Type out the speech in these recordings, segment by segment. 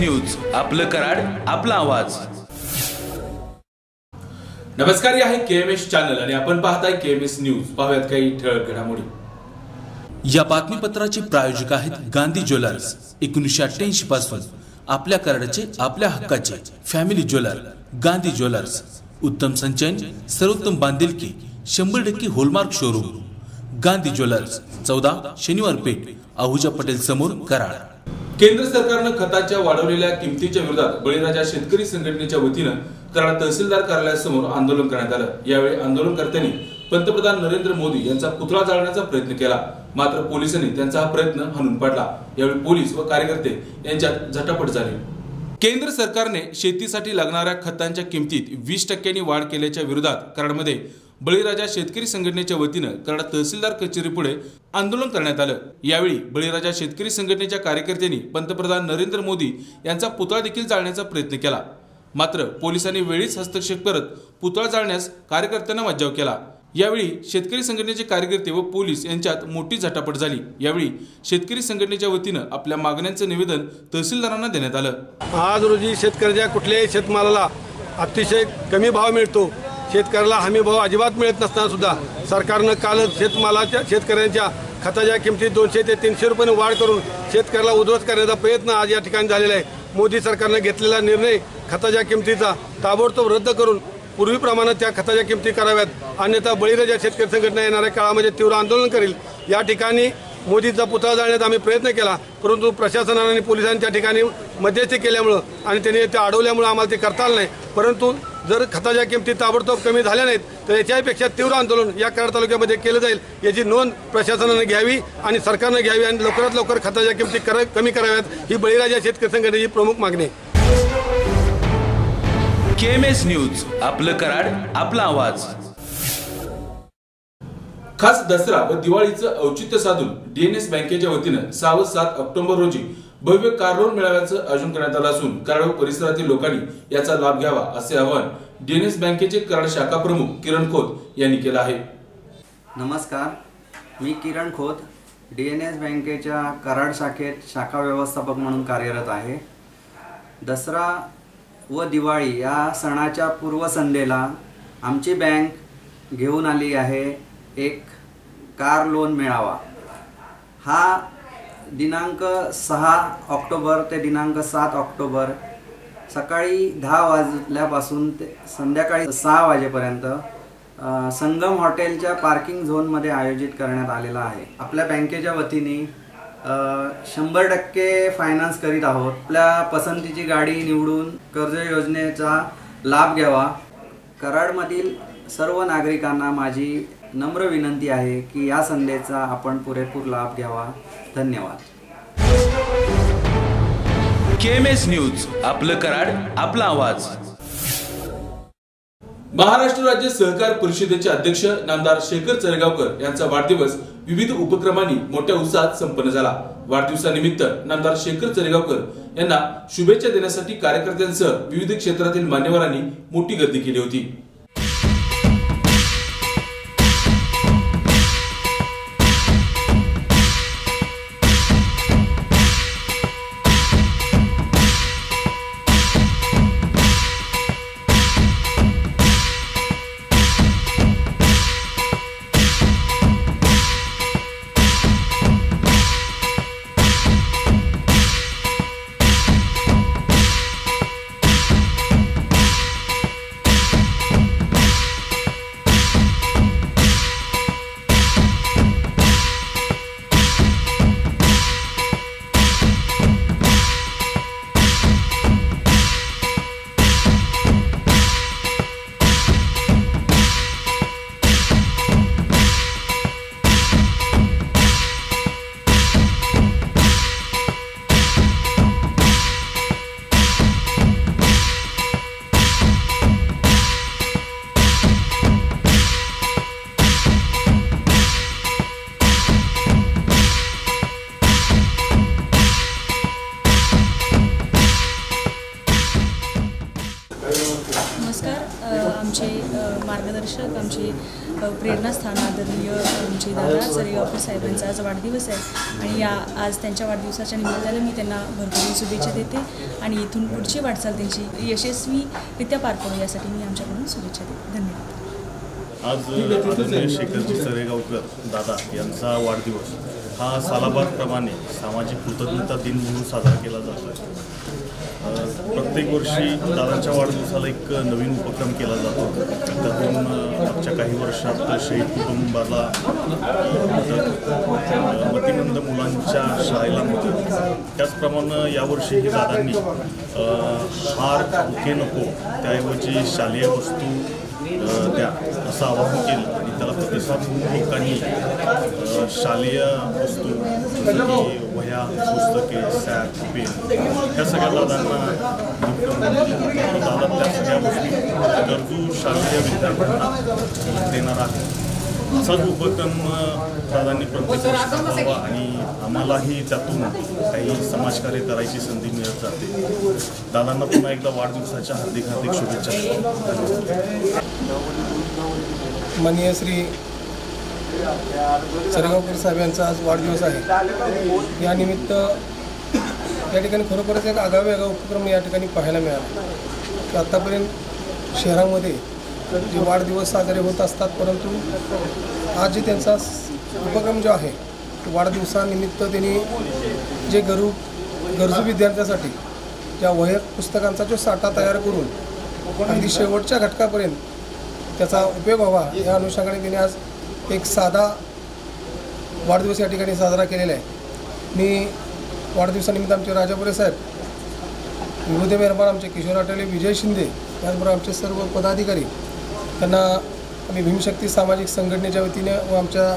News, आपलं कराड, आपला आवाज। नमस्कार, हे आहे KMS चॅनल आणि आपण पाहताय KMS न्यूज। पाहूयात काही ठळक घडामोडी। या बातमीपत्राचे प्रायोजक आहेत गांधी ज्वेलर्स। 1988 पासून आपल्या कराडचे, आपल्या हक्काचे फॅमिली ज्वेलर गांधी ज्वेलर्स। उत्तम संचयन, सर्वोत्तम बांधिलकी, 100% होलमार्क शोरूम गांधी ज्वेलर्स, 14 शनिवार पेठ, आहूजा पटेल समोर, कराड। केंद्र सरकारने खताच्या वाढवलेल्या किमतीच्या विरोधात बळीराजा शेतकरी संघटनेच्या वतीने कराड तहसीलदार कार्यालयासमोर आंदोलन करण्यात आलं। यावेळी आंदोलनकर्त्यांनी पंतप्रधान नरेंद्र मोदी यांचा पुतळा जाळण्याचा प्रयत्न केला, मात्र पोलिसांनी त्यांचा हा प्रयत्न हाणून पाडला। यावेळी पोलीस व कार्यकर्ते यांच्यात झटापट झाली। केंद्र सरकारने शेतीसाठी लागणाऱ्या खतांच्या किमतीत 20% वाढ केल्याच्या विरोधात कराडमध्ये बळीराजा शेतकरी संघटनेच्या वतीने कराड तहसीलदार कचेरीपुढे आंदोलन करण्यात आलं। यावेळी बळीराजा शेतकरी संघटनेच्या कार्यकर्त्यांनी पंतप्रधान नरेंद्र मोदी यांचा पुतळा देखील जाळण्याचा प्रयत्न केला, मात्र पोलिसांनी वेळीच हस्तक्षेप करत पुतळा जाळण्यास कार्यकर्त्यांना मज्जाव केला। यावेळी शेतकरी संघटनेचे कार्यकर्ते व पोलीस यांच्यात मोठी झटापट झाली। यावेळी शेतकरी संघटनेच्या वतीने आपल्या मागण्यांचे निवेदन तहसीलदारांना देण्यात आलं। आज रोजी शेतकऱ्याच्या कुठल्याही शेतमालाला अतिशय कमी भाव मिळतो, शेतकऱ्याला हमी भाव अजिबात मिळत नसताना सुद्धा सरकारनं काल शेतकऱ्यांच्या खताच्या किमतीत 200 ते 300 रुपये वाढ करून शेतकऱ्याला उद्ध्वस्त करण्याचा प्रयत्न आज या ठिकाणी झालेला आहे। मोदी सरकारनं घेतलेला निर्णय खताच्या किमतीचा ताबडतोब रद्द करून पूर्वीप्रमाणे त्या खताच्या किमती कराव्यात, अन्यथा बळीराजा शेतकरी संघटना येणाऱ्या काळामध्ये तीव्र आंदोलन करेल। या ठिकाणी मोदीचा पुतळा जाळण्याचा आम्ही प्रयत्न केला, परंतु प्रशासनाने आणि पोलिसांनी त्या ठिकाणी मध्यस्थी केल्यामुळं आणि त्यांनी ते अडवल्यामुळं आम्हाला ते करता आलं नाही। परंतु जर खताच्या किमती ताबडतोब कमी झाल्या नाहीत तर याच्यापेक्षा तीव्र आंदोलन या कराड तालुक्यामध्ये केलं जाईल, याची नोंद प्रशासनाने घ्यावी आणि सरकारने घ्यावी आणि लवकरात लवकर खताच्या किमती कमी कराव्यात, ही बळीराजा शेतकरी संघटनेची प्रमुख मागणी आहे। KMS न्यूज, आपलं कराड, आपला आवाज। खास दसरा व दिवाळीचं औचित्य साधून DNS बँकेच्या वतीने 6 व 7 ऑक्टोबर रोजी भव्य कार लोन मेळाव्याचं आयोजन करण्यात आलं असून कराड व परिसरातील लोकांनी याचा लाभ घ्यावा असे आवाहन DNS बँकेचे कराड शाखा प्रमुख किरण खोत यांनी केलं आहे। नमस्कार, मी किरण खोत, DNS बँकेच्या कराड शाखेत शाखा व्यवस्थापक म्हणून कार्यरत आहे। दसरा व दिवाळी या सणाच्या पूर्वसंध्येला आमची बँक घेऊन आली आहे एक कार लोन मेळावा। हा दिनांक 6 ऑक्टोबर ते दिनांक 7 ऑक्टोबर सकाळी 10 वाजल्यापासून ते संध्याकाळी 6 वाजेपर्यंत संगम हॉटेलच्या पार्किंग झोनमध्ये आयोजित करण्यात आलेला आहे। आपल्या बँकेच्या वतीने 100% फायनान्स करीत आहोत। आपल्या पसंतीची गाडी निवडून कर्ज योजनेचा लाभ घ्यावा। कराडमधील सर्व नागरिकांना माझी नम्र विनंती आहे की या संधीचा आपण पुरेपूर लाभ घ्यावा। धन्यवाद। KMS न्यूज, आपलं कराड, आपला आवाज। महाराष्ट्र राज्य सहकार परिषदेचे अध्यक्ष नामदार शेखर चरेगावकर यांचा वाढदिवस विविध उपक्रमांनी मोठ्या उत्साहात संपन्न झाला। वाढदिवसानिमित्त नामदार शेखर चरेगावकर यांना शुभेच्छा देण्यासाठी कार्यकर्त्यांसह विविध क्षेत्रातील मान्यवरांनी मोठी गर्दी केली होती। नमस्कार. आमचे मार्गदर्शक, आमचे प्रेरणास्थान आदरणीय आमचे दादा चरेगावकर साहेबांचा आज वाढदिवस आहे आणि आज त्यांच्या वाढदिवसाच्या निमित्तानं मी त्यांना भरपूर शुभेच्छा देते आणि इथून पुढची वाटचाल त्यांची यशस्वीरित्या पार पडू यासाठी मी आमच्याकडून शुभेच्छा देते. धन्यवाद. आज आदरणीय शेखरजी चरेगावकर दादा यांचा वाढदिवस हा सालाबादप्रमाणे सामाजिक कृतज्ञता दिन म्हणून साजरा केला जातो. प्रत्येक वर्षी दादांच्या वाढदिवसाला एक नवीन उपक्रम केला जातो. त्यातून मागच्या काही वर्षात शहीद कुटुंबाला मतिमंद मुलांच्या शाळेला मदत, त्याचप्रमाणे यावर्षीही दादांनी हार बुके नको त्याऐवजी शालेय वस्तू द्या असं आवाहन केलं आणि त्याला प्रतिसाद म्हणून लोकांनी शालेय वस्तू जसं की वह्या, पुस्तके, सॅक, पेन ह्या सगळ्या दादांना दादा त्या सगळ्या गोष्टी गरजू शालेय विद्यार्थ्यांना देणार आहे. असाच उपक्रम दादांनी प्रत्येक वर्षी राबवावा आणि आम्हालाही त्यातून काही समाजकार्य करायची संधी मिळत जाते. दादांना पुन्हा एकदा वाढदिवसाच्या हार्दिक हार्दिक शुभेच्छा. माननीय श्री चरेगावकर साहेब यांचा आज वाढदिवस आहे. यानिमित्त या ठिकाणी खरोखरच एक आगळावेगळा उपक्रम या ठिकाणी पाहायला मिळाला की आत्तापर्यंत शहरामध्ये जे वाढदिवस साजरे होत असतात, परंतु आज जे त्यांचा उपक्रम जो आहे वाढदिवसानिमित्त त्यांनी जे गरजू विद्यार्थ्यांसाठी ज्या वह्या पुस्तकांचा जो साठा तयार करून अगदी शेवटच्या घटकापर्यंत त्याचा उपयोग व्हावा या अनुषंगाने त्यांनी आज एक साधा वाढदिवस या ठिकाणी साजरा केलेला आहे. मी वाढदिवसानिमित्त आमचे राजापुरे साहेब, विभूते मेहरबान आमचे किशोर आठवले, विजय शिंदे, त्याचबरोबर आमचे सर्व पदाधिकारी त्यांना आम्ही भीमशक्ती सामाजिक संघटनेच्या वतीने व आमच्या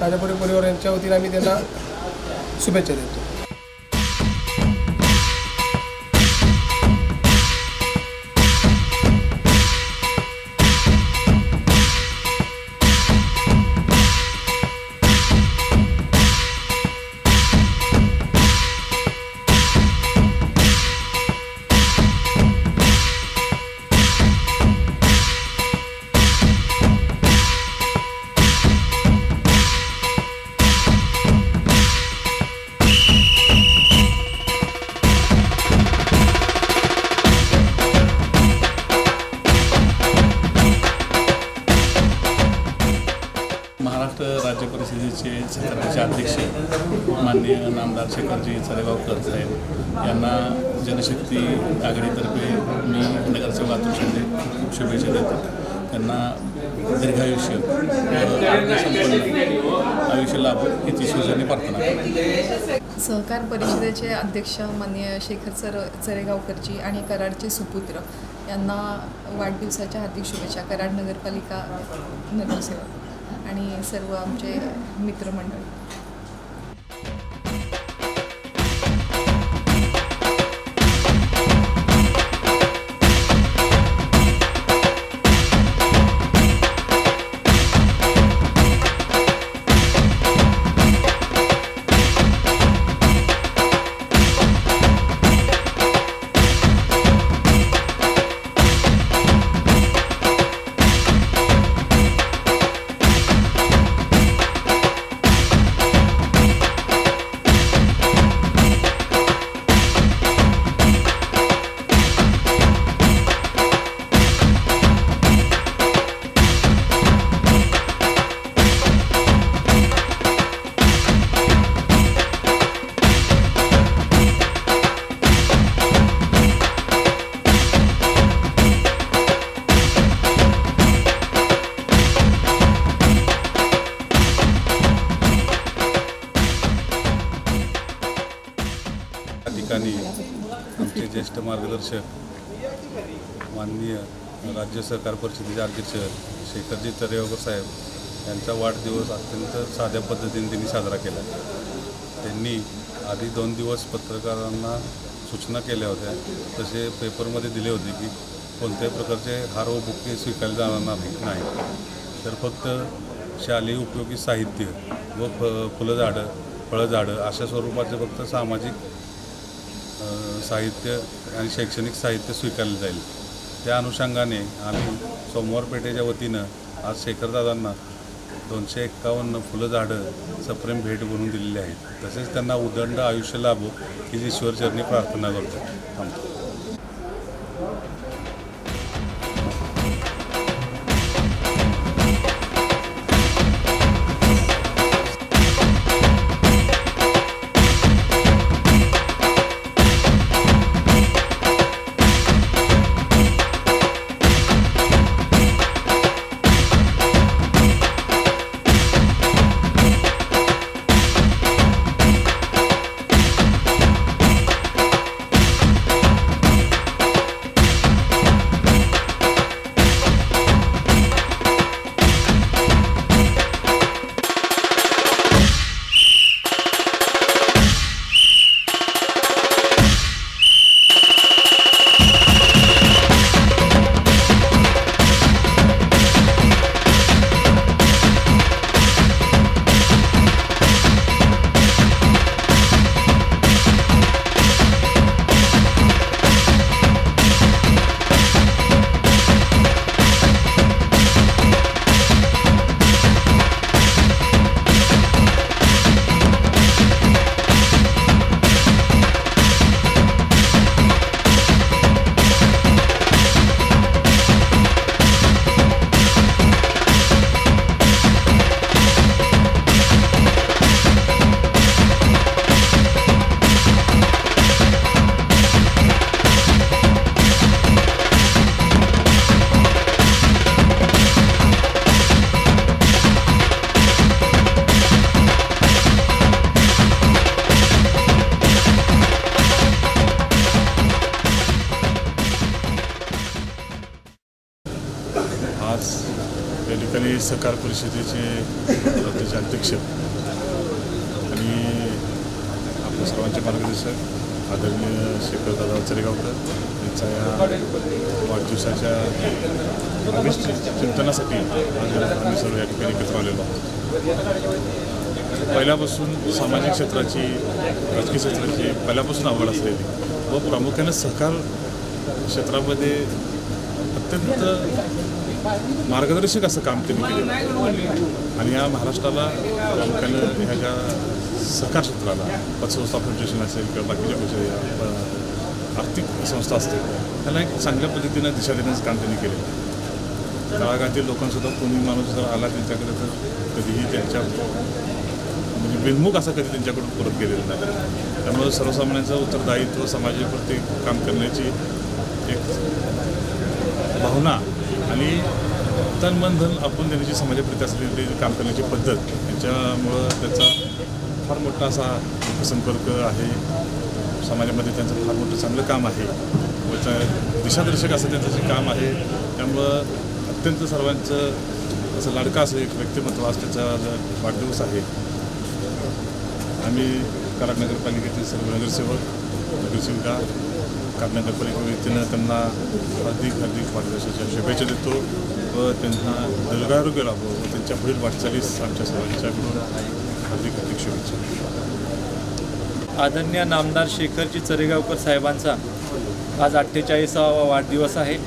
राजापुरे परिवार यांच्या वतीने आम्ही त्यांना शुभेच्छा देतो. महाराष्ट्र राज्य परिषदेचे सरकारचे अध्यक्ष माननीय नामदार शेखरजी चरेगावकर साहेब यांना जनशक्ती आघाडीतर्फे मी नगरसेवक अतुल शिंदे खूप शुभेच्छा देतो. त्यांना दीर्घायुष्य आयुष्य लाभो हीच ईश्वराने प्रार्थना करतो. सहकार परिषदेचे अध्यक्ष माननीय शेखर चरेगावकरजी आणि कराडचे सुपुत्र यांना वाढदिवसाच्या हार्दिक शुभेच्छा. कराड नगरपालिका नगरसेवक आणि सर्व आमचे मित्रमंडळ. ठिकाणी आमचे ज्येष्ठ मार्गदर्शक माननीय राज्य सहकार परिषदेचे अध्यक्ष शेखरजी चरेगावकर साहेब यांचा वाढदिवस अत्यंत साध्या पद्धतीने त्यांनी साजरा केला. त्यांनी आधी 2 दिवस पत्रकारांना सूचना केल्या होत्या, तसे पेपरमध्ये दिले होते की कोणत्याही प्रकारचे हार व बुके स्वीकारले जाणार नाही, तर फक्त शालेय उपयोगी साहित्य व फुलझाडं, फळझाडं अशा स्वरूपाचे फक्त सामाजिक साहित्य आणि शैक्षणिक साहित्य स्वीकारले जाईल. त्या अनुषंगाने आम्ही सोमवार पेठेच्या वतीनं आज शेखरदादांना 251 फुलं झाडं सप्रेम भेट बनवून दिलेली आहेत. तसेच त्यांना उदंड आयुष्य लाभो ही ईश्वरचरणी प्रार्थना करतो. आज या ठिकाणी सहकार परिषदेचे त्याचे अध्यक्ष आणि आपल्या सर्वांचे मार्गदर्शक आदरणीय शेखरदादा चरेगावकर यांचा या वाढदिवसाच्या चिंतनासाठी आम्ही सर्व या ठिकाणी एकत्र आलेलो आहोत. पहिल्यापासून सामाजिक क्षेत्राची राजकीय क्षेत्राची पहिल्यापासून आवड असलेली व प्रामुख्याने सहकार क्षेत्रामध्ये अत्यंत मार्गदर्शक असं काम त्यांनी केलेलं आणि या महाराष्ट्राला प्रामुख्यानं ह्या ज्या सहकार क्षेत्राला पतसंस्था फाउंडेशन असेल किंवा बाकीच्या गोष्टी आर्थिक संस्था असतील त्याला एक चांगल्या पद्धतीनं दिशा देण्याचं काम त्यांनी केलं. तळागाळातील लोकांसुद्धा कोणी माणूस जर आला त्यांच्याकडे तर कधीही त्यांच्या म्हणजे बिनमुख असा कधी त्यांच्याकडून परत गेलेला नाही. त्यामुळे सर्वसामान्यांचं उत्तरदायित्व समाजाप्रती काम करण्याची एक भावना आणि तन मन धन आपण देण्याची समाजाप्रती असलेली काम करण्याची पद्धत यांच्यामुळं त्याचा फार मोठा असा संपर्क आहे. समाजामध्ये त्यांचं फार मोठं चांगलं काम आहे व दिशादर्शक असं त्यांचं जे काम आहे. त्यामुळं अत्यंत सर्वांचं असं लाडका असं एक व्यक्तिमत्व आज त्याचा वाढदिवस आहे. आम्ही कराड नगरपालिकेतील सर्व नगरसेवक नगरसेविका कराड नगरपालिकेवतीनं त्यांना हार्दिक वाढदिवसाच्या शुभेच्छा देतो व त्यांना दीर्घारोग्य लाभो व त्यांच्या पुढील वाटचालीस आमच्या सर्वांच्याकडून हार्दिक शुभेच्छा. आदरणीय नामदार शेखरजी चरेगावकर साहेबांचा आज 48वा वाढदिवस आहे.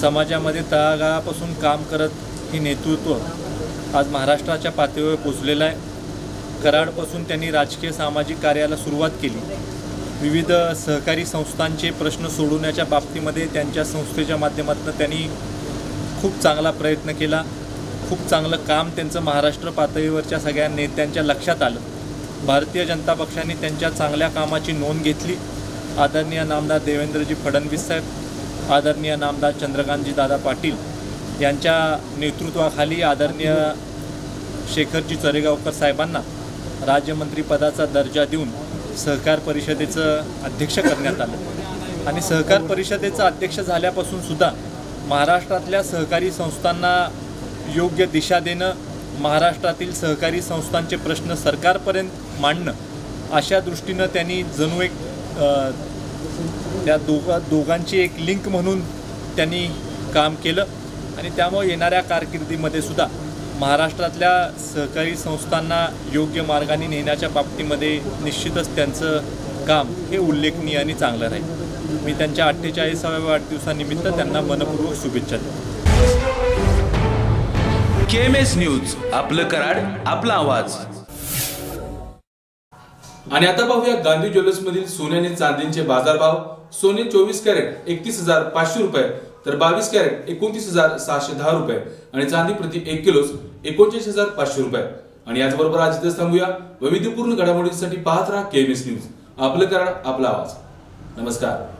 समाजामध्ये तळागाळापासून काम करत ही नेतृत्व आज महाराष्ट्राच्या पातळीवर पोचलेलं आहे. कराडपासून त्यांनी राजकीय सामाजिक कार्याला सुरुवात केली. विविध सहकारी संस्थांचे प्रश्न सोडवण्याच्या बाबतीमध्ये त्यांच्या संस्थेच्या माध्यमातून त्यांनी खूप चांगला प्रयत्न केला. खूप चांगलं काम त्यांचं महाराष्ट्र पातळीवरच्या सगळ्या नेत्यांच्या लक्षात आलं. भारतीय जनता पक्षाने त्यांच्या चांगल्या कामाची नोंद घेतली. आदरणीय नामदार देवेंद्रजी फडणवीस साहेब, आदरणीय नामदार चंद्रकांतजी दादा पाटील यांच्या नेतृत्वाखाली आदरणीय शेखरजी चरेगावकर साहेबांना राज्यमंत्रीपदाचा दर्जा देऊन सहकार परिषदेचं अध्यक्ष करण्यात आलं. आणि सहकार परिषदेचं अध्यक्ष झाल्यापासून सुद्धा महाराष्ट्रातल्या सहकारी संस्थांना योग्य दिशा देणं, महाराष्ट्रातील सहकारी संस्थांचे प्रश्न सरकारपर्यंत मांडणं अशा दृष्टीनं त्यांनी जणू एक त्या दोघांची एक लिंक म्हणून त्यांनी काम केलं. आणि त्यामुळे येणाऱ्या कारकिर्दीमध्ये सुद्धा महाराष्ट्रातल्या सहकारी संस्थांना योग्य मार्गाने नेण्याच्या बाबतीमध्ये निश्चितच त्यांचं काम हे उल्लेखनीय आणि चांगलं राहील. मी त्यांच्या 48व्या वाढदिवसानिमित्त त्यांना मनपूर्वक शुभेच्छा देतो. KMS न्यूज, आपलं कराड, आपला आवाज. आणि आता पाहूया गांधी ज्वेलर्स मधील सोने आणि चांदीचे बाजारभाव. सोने 24 कॅरेट 31,500 रुपये, तर 22 कॅरेट 29,710 रुपये आणि चांदी प्रति 1 किलो 39,500 रुपये. आणि याचबरोबर आज इथेच थांबूया. वैविध्यपूर्ण घडामोडींसाठी पाहत राहा KMS न्यूज, आपलं कराड, आपला आवाज. नमस्कार.